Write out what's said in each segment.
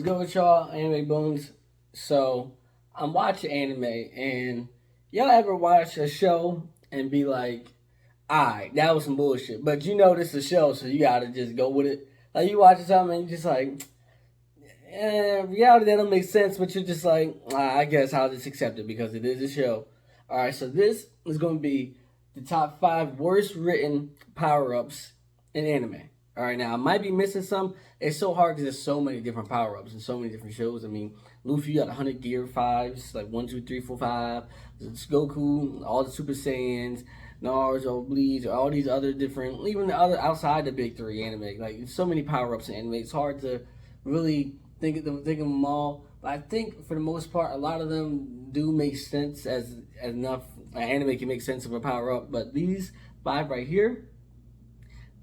good with y'all, Anime Bones? So, I'm watching anime, and y'all ever watch a show and be like, alright, that was some bullshit, but you know this is a show, so you gotta just go with it? Like, you watching something and you're just like, reality that don't make sense, but you're just like, I guess I'll just accept it because it is a show. Alright, so this is going to be the top 5 worst written power ups in anime. Alright, now I might be missing some. It's so hard because there's so many different power ups and so many different shows. I mean, Luffy got 100 gear 5s, like 1, 2, 3, 4, 5. It's Goku, all the Super Saiyans, Naruto, Bleach, all these other different, even the other outside the big three anime. Like, so many power ups in anime. It's hard to really think of them all. But I think for the most part, a lot of them do make sense as enough. Anime can make sense of a power up, but these 5 right here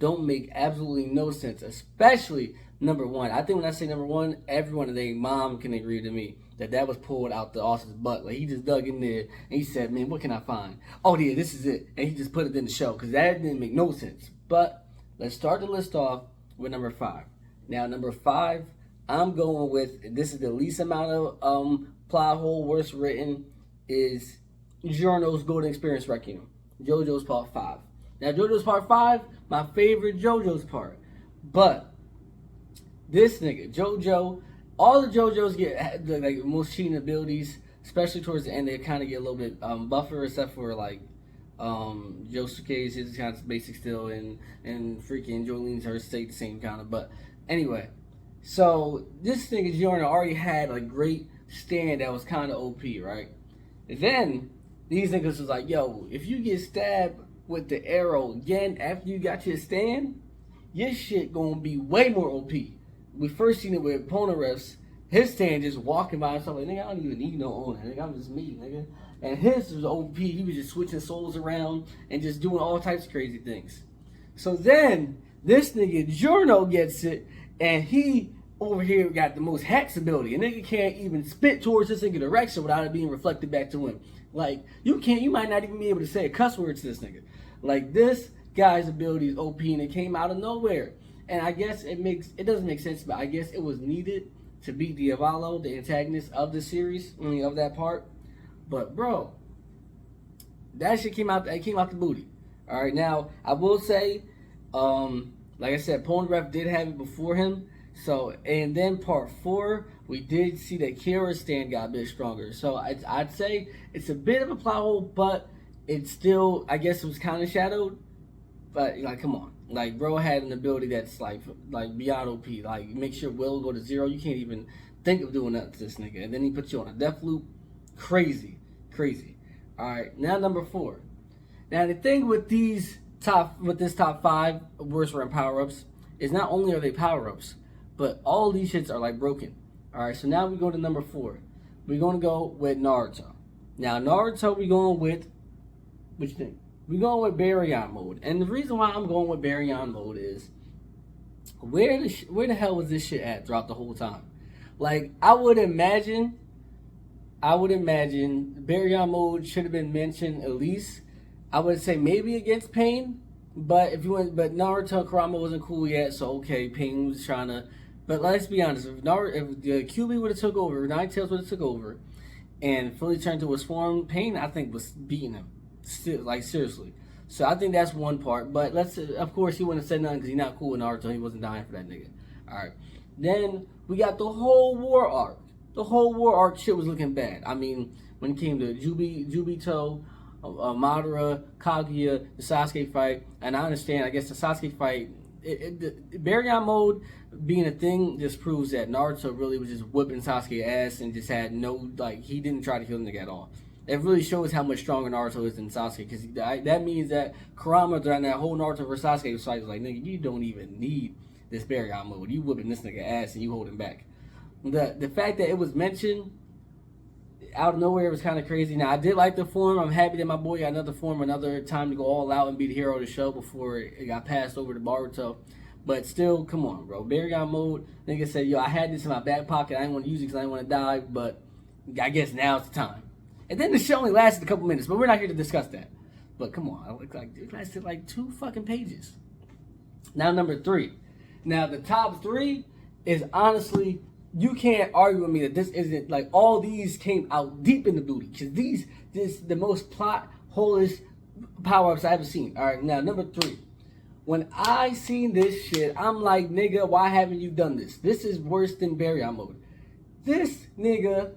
don't make absolutely no sense. Especially number 1. I think when I say number 1, everyone and their mom can agree to me that was pulled out the Austin's butt. Like, he just dug in there and he said, "Man, what can I find? Oh yeah, this is it," and he just put it in the show because that didn't make no sense. But let's start the list off with number 5. Now, number 5, I'm going with, this is the least amount of plot hole worst written, is Giorno's Golden Experience Requiem. JoJo's Part 5. Now, JoJo's Part 5, my favorite JoJo's part. But this nigga, JoJo, all the JoJo's get like most cheating abilities, especially towards the end. They kind of get a little bit buffer, except for like Yosuke's his kind of basic still, and freaking Jolene's her state the same kind of. But anyway, so this nigga Giorno already had a great stand that was kind of OP, right? And then these niggas was like, "Yo, if you get stabbed with the arrow again after you got your stand, your shit gonna be way more OP." We first seen it with Powerups. His stand just walking by himself like, "Nigga, I don't even need no owner. Nigga, I'm just me, nigga." And his was OP. He was just switching souls around and just doing all types of crazy things. So then this nigga Giorno gets it, and he over here got the most hex ability. A nigga can't even spit towards this nigga direction without it being reflected back to him. Like, you might not even be able to say a cuss word to this nigga. Like, this guy's ability is OP, and it came out of nowhere. And I guess it doesn't make sense, but I guess it was needed to beat Diavolo, the antagonist of the series, of that part. But bro, that shit came out the booty. Alright, now I will say, like I said, Powerups did have it before him. So, and then part 4, we did see that Kira's stand got a bit stronger. So I'd say it's a bit of a plot hole, but it's still, I guess it was kind of shadowed. But like, come on, like, bro had an ability that's like beyond OP. Like, make sure will go to 0. You can't even think of doing that to this nigga, and then he puts you on a death loop. Crazy. All right, now number 4. Now the thing with this top 5 worst run power ups is not only are they power ups, but all these shits are like broken. All right, so now we go to number 4. We're gonna go with Naruto. Now Naruto, we going with, what you think? We're going with Baryon mode. And the reason why I'm going with Baryon mode is, where the hell was this shit at throughout the whole time? Like, I would imagine Baryon mode should have been mentioned at least. I would say maybe against Pain, but Naruto Kurama wasn't cool yet, so okay, Pain was trying to. But let's be honest, if QB would have took over, Nine Tails would have took over, and fully turned to his form, Pain, I think, was beating him. Still, like, seriously. So I think that's one part. But of course, he wouldn't have said nothing because he's not cool with Naruto. He wasn't dying for that nigga. Alright. Then we got the whole war arc. The whole war arc shit was looking bad. I mean, when it came to Jubito, Madara, Kaguya, the Sasuke fight, and I understand, I guess the Sasuke fight, the Baryon mode being a thing just proves that Naruto really was just whipping Sasuke ass and just had no, like, he didn't try to kill the nigga at all. It really shows how much stronger Naruto is than Sasuke, because that means that Kurama during that whole Naruto versus Sasuke fight was like, nigga, you don't even need this Baryon mode. You whipping this nigga ass and you holding back. The fact that it was mentioned out of nowhere was kind of crazy. Now, I did like the form. I'm happy that my boy got another form, another time to go all out and be the hero of the show before it got passed over to Boruto. But still, come on, bro. Baryon mode, nigga said, yo, I had this in my back pocket. I didn't want to use it because I didn't want to die, but I guess now's the time. And then the show only lasted a couple minutes, but we're not here to discuss that. But come on, it lasted like 2 fucking pages. Now, number 3. Now, the top 3 is honestly you can't argue with me that this isn't like all these came out deep in the booty because this the most plot holeless power ups I ever seen. All right, now number 3. When I seen this shit, I'm like, nigga, why haven't you done this? This is worse than Barrier mode. This nigga,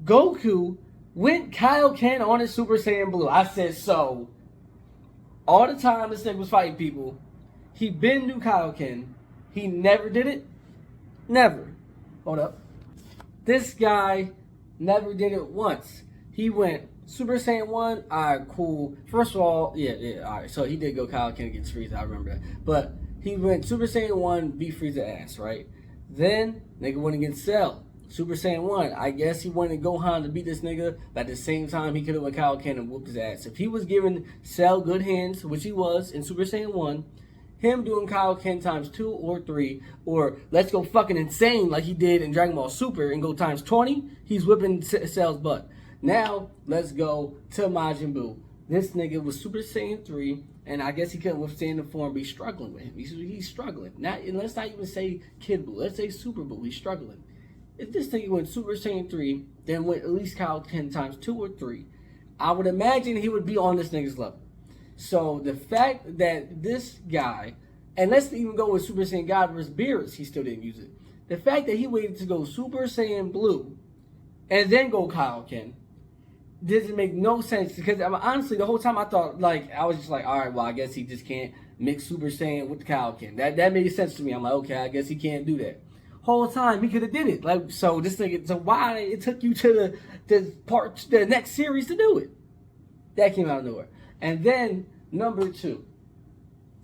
Goku, went Kaioken on his Super Saiyan Blue. I said, so, all the time this nigga was fighting people, he been new Kaioken. He never did it. Never. Hold up. This guy never did it once. He went Super Saiyan 1, alright, cool. First of all, yeah, alright. So he did go Kaioken against Frieza, I remember that. But he went Super Saiyan 1, beat Frieza ass, right? Then, nigga went against Cell. Super Saiyan 1, I guess he wanted Gohan to beat this nigga, but at the same time, he could have went Kaioken and whooped his ass. If he was giving Cell good hands, which he was in Super Saiyan 1, him doing Kaioken times 2 or 3, or let's go fucking insane like he did in Dragon Ball Super and go times 20, he's whipping Cell's butt. Now, let's go to Majin Buu. This nigga was Super Saiyan 3, and I guess he couldn't withstand the form, but he's struggling with him. He's struggling. Let's not even say Kid Buu. Let's say Super Buu. He's struggling. If this nigga went Super Saiyan 3, then went at least Kaioken times 2 or 3, I would imagine he would be on this nigga's level. So the fact that this guy, and let's even go with Super Saiyan God versus Beerus, he still didn't use it. The fact that he waited to go Super Saiyan Blue and then go Kaioken doesn't make no sense because honestly, the whole time I thought, like, I was just like, all right, well, I guess he just can't mix Super Saiyan with the Kaioken. That made sense to me. I'm like, okay, I guess he can't do that. Whole time he could have did it. Like, so this nigga, so why it took you to the next series to do it? That came out of nowhere. And then number 2,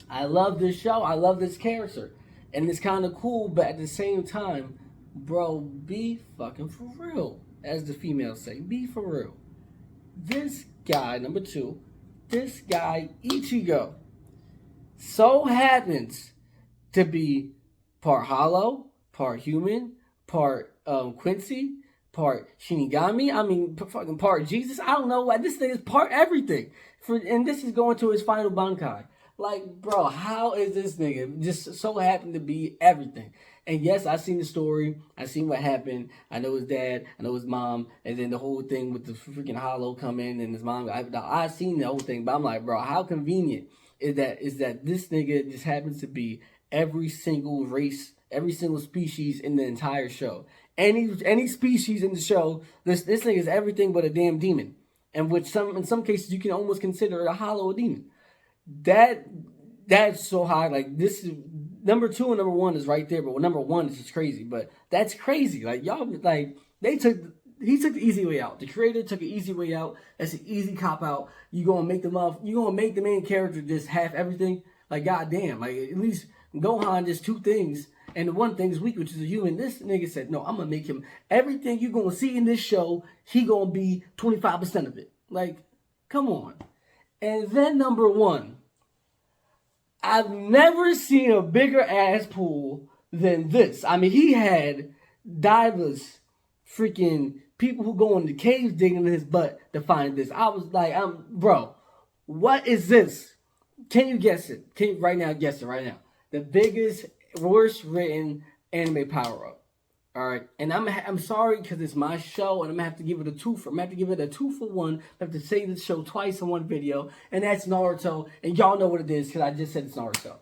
I love this show. I love this character, and it's kind of cool. But at the same time, bro, be fucking for real, as the females say. Be for real. This guy, number 2, this guy Ichigo, so happens to be part hollow, part human, part Quincy, part Shinigami. I mean, fucking part Jesus. I don't know. This thing is part everything. And this is going to his final Bankai. Like, bro, how is this nigga just so happen to be everything? And yes, I seen the story. I seen what happened. I know his dad. I know his mom. And then the whole thing with the freaking hollow coming and his mom. I seen the whole thing. But I'm like, bro, how convenient is that this nigga just happens to be every single race, every single species in the entire show. Any species in the show, this nigga is everything but a damn demon. And which in some cases you can almost consider a hollow demon. That's so high. Like, this is number 2 and number 1 is right there, but number 1 is just crazy. But that's crazy. Like, y'all, like, he took the easy way out. The creator took an easy way out. That's an easy cop out. You gonna make the main character just half everything. Like, goddamn. Like, at least Gohan just 2 things. And the one thing is weak, which is a human. This nigga said, no, I'm going to make him everything you're going to see in this show, he going to be 25% of it. Like, come on. And then number 1, I've never seen a bigger ass pool than this. I mean, he had divers, freaking people who go in the caves digging in his butt to find this. I was like, bro, what is this? Can you guess it? Can you right now guess it right now? The biggest, worst written anime power up. All right, and I'm sorry because it's my show, and I'm gonna have to give it a 2 for. I'm gonna have to give it a 2 for 1. I have to say the show twice in one video, and that's Naruto. And y'all know what it is because I just said it's Naruto.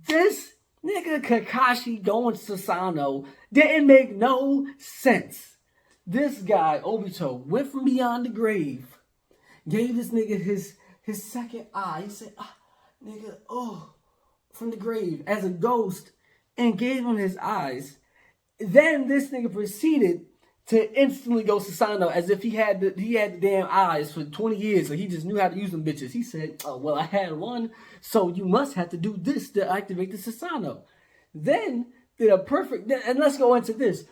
This nigga Kakashi going to Sasano didn't make no sense. This guy Obito went from beyond the grave, gave this nigga his second eye. He said, nigga, from the grave as a ghost, and gave him his eyes. Then this nigga proceeded to instantly go Sasano as if he had the damn eyes for 20 years, so he just knew how to use them bitches. He said, oh, well, I had one, so you must have to do this to activate the Sasano. Then did a perfect, and let's go into this.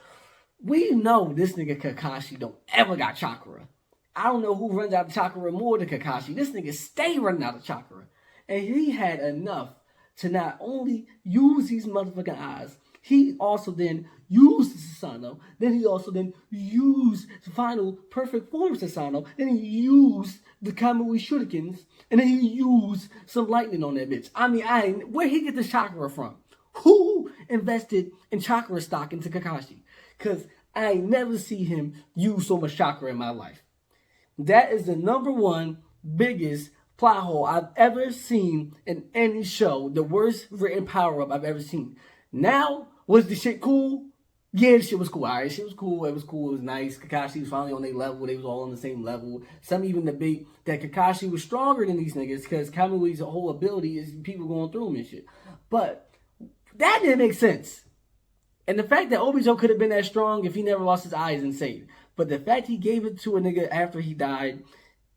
We know this nigga Kakashi don't ever got chakra. I don't know who runs out of chakra more than Kakashi. This nigga stay running out of chakra. And he had enough to not only use these motherfucking eyes, he also then used the Sasano. Then he also then used the final perfect form of Sasano. Then he used the Kamui Shurikens. And then he used some lightning on that bitch. I mean, where he get the chakra from? Who invested in chakra stock into Kakashi? Because I ain't never see him use so much chakra in my life. That is the number one biggest plot hole I've ever seen in any show. The worst written power up I've ever seen. Now, was the shit cool? Yeah, the shit was cool. Alright, shit was cool. It was cool. It was nice. Kakashi was finally on their level. They was all on the same level. Some even debate that Kakashi was stronger than these niggas because Kamui's whole ability is people going through him and shit. But that didn't make sense. And the fact that Obito could have been that strong if he never lost his eye is insane. But the fact he gave it to a nigga after he died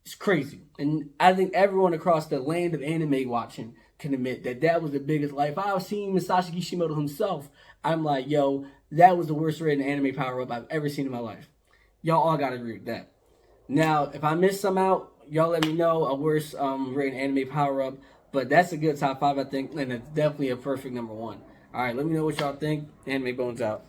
is crazy. And I think everyone across the land of anime watching can admit that that was the biggest life. I've seen Masashi Kishimoto himself. I'm like, yo, that was the worst written anime power-up I've ever seen in my life. Y'all all gotta agree with that. Now, if I missed some out, y'all let me know a worst written anime power-up. But that's a good top 5, I think. And it's definitely a perfect number 1. Alright, let me know what y'all think. Anime Bones out.